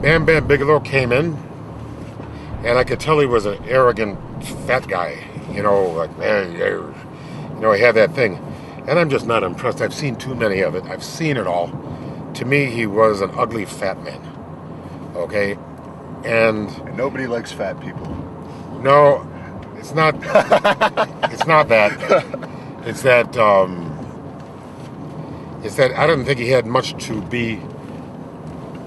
Bam Bam Bigelow came in, and I could tell he was an arrogant fat guy. You know, like, he had that thing. And I'm just not impressed. I've seen too many of it. I've seen it all. To me, he was an ugly fat man. Okay? And nobody likes fat people. No, it's not. It's not that. It's that. It's that I don't think he had much to be.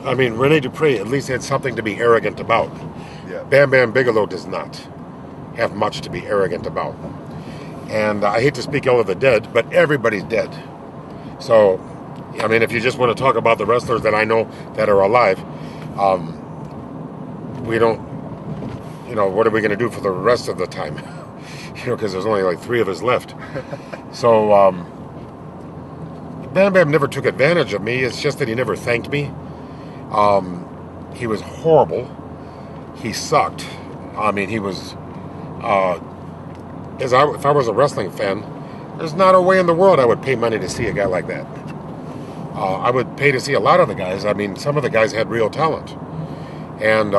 I mean, Rene Dupree at least had something to be arrogant about. Yeah. Bam Bam Bigelow does not have much to be arrogant about. And I hate to speak ill of the dead, but everybody's dead. So, I mean, if you just want to talk about the wrestlers that I know that are alive, we don't, what are we going to do for the rest of the time? Because there's only like 3 of us left. So, Bam Bam never took advantage of me. It's just that he never thanked me. He was horrible. He sucked. I mean, he was... if I was a wrestling fan, there's not a way in the world I would pay money to see a guy like that. I would pay to see a lot of the guys. I mean, some of the guys had real talent. And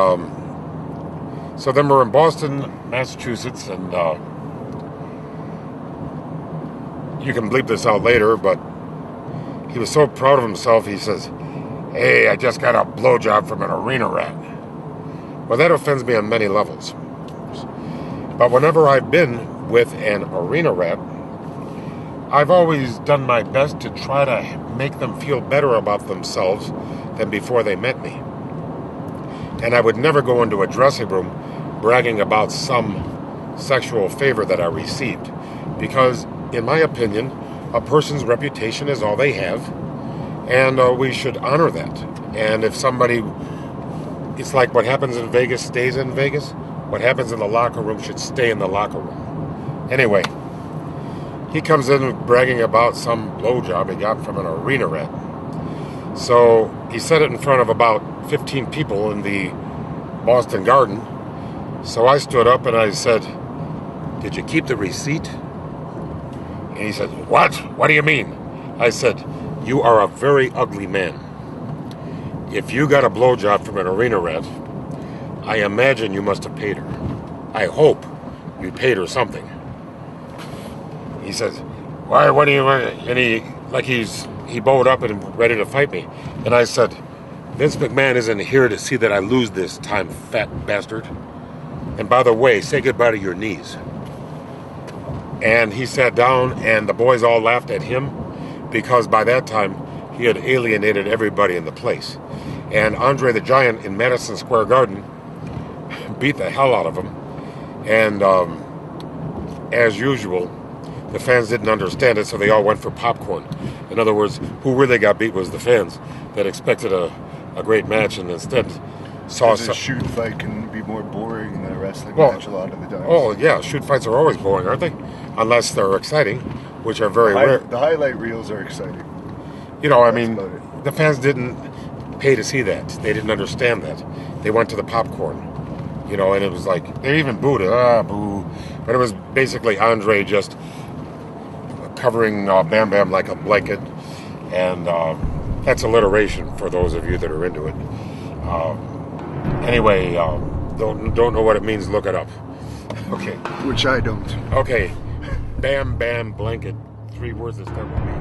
so then we're in Boston, Massachusetts, and you can bleep this out later, but he was so proud of himself, he says, "Hey, I just got a blowjob from an arena rat." Well, that offends me on many levels. But whenever I've been with an arena rat, I've always done my best to try to make them feel better about themselves than before they met me. And I would never go into a dressing room bragging about some sexual favor that I received. Because, in my opinion, a person's reputation is all they have, and we should honor that. And if somebody... It's like what happens in Vegas stays in Vegas. What happens in the locker room should stay in the locker room. Anyway, he comes in bragging about some blowjob he got from an arena rat. So he said it in front of about 15 people in the Boston Garden. So I stood up and I said, "Did you keep the receipt?" And he said, "What? What do you mean?" I said, "You are a very ugly man. If you got a blowjob from an arena rat, I imagine you must have paid her. I hope you paid her something." He says, "Why, what do you want?" And he bowed up and ready to fight me. And I said, "Vince McMahon isn't here to see that I lose this time, fat bastard. And by the way, say goodbye to your knees." And he sat down, and the boys all laughed at him because by that time he had alienated everybody in the place. And Andre the Giant in Madison Square Garden beat the hell out of him. And as usual, the fans didn't understand it, so they all went for popcorn. In other words, who really got beat was the fans that expected a great match and instead saw a shoot fight can be more boring than a wrestling match a lot of the time. Oh, yeah, shoot fights are always boring, aren't they? Unless they're exciting, which are very rare. The highlight reels are exciting. The fans didn't pay to see that. They didn't understand that. They went to the popcorn, and it was like, they even booed it, boo. But it was basically Andre just covering Bam Bam like a blanket, and that's alliteration for those of you that are into it. Anyway, don't know what it means, look it up. Okay. Which I don't. Okay. Bam Bam Blanket. 3 words that start with B.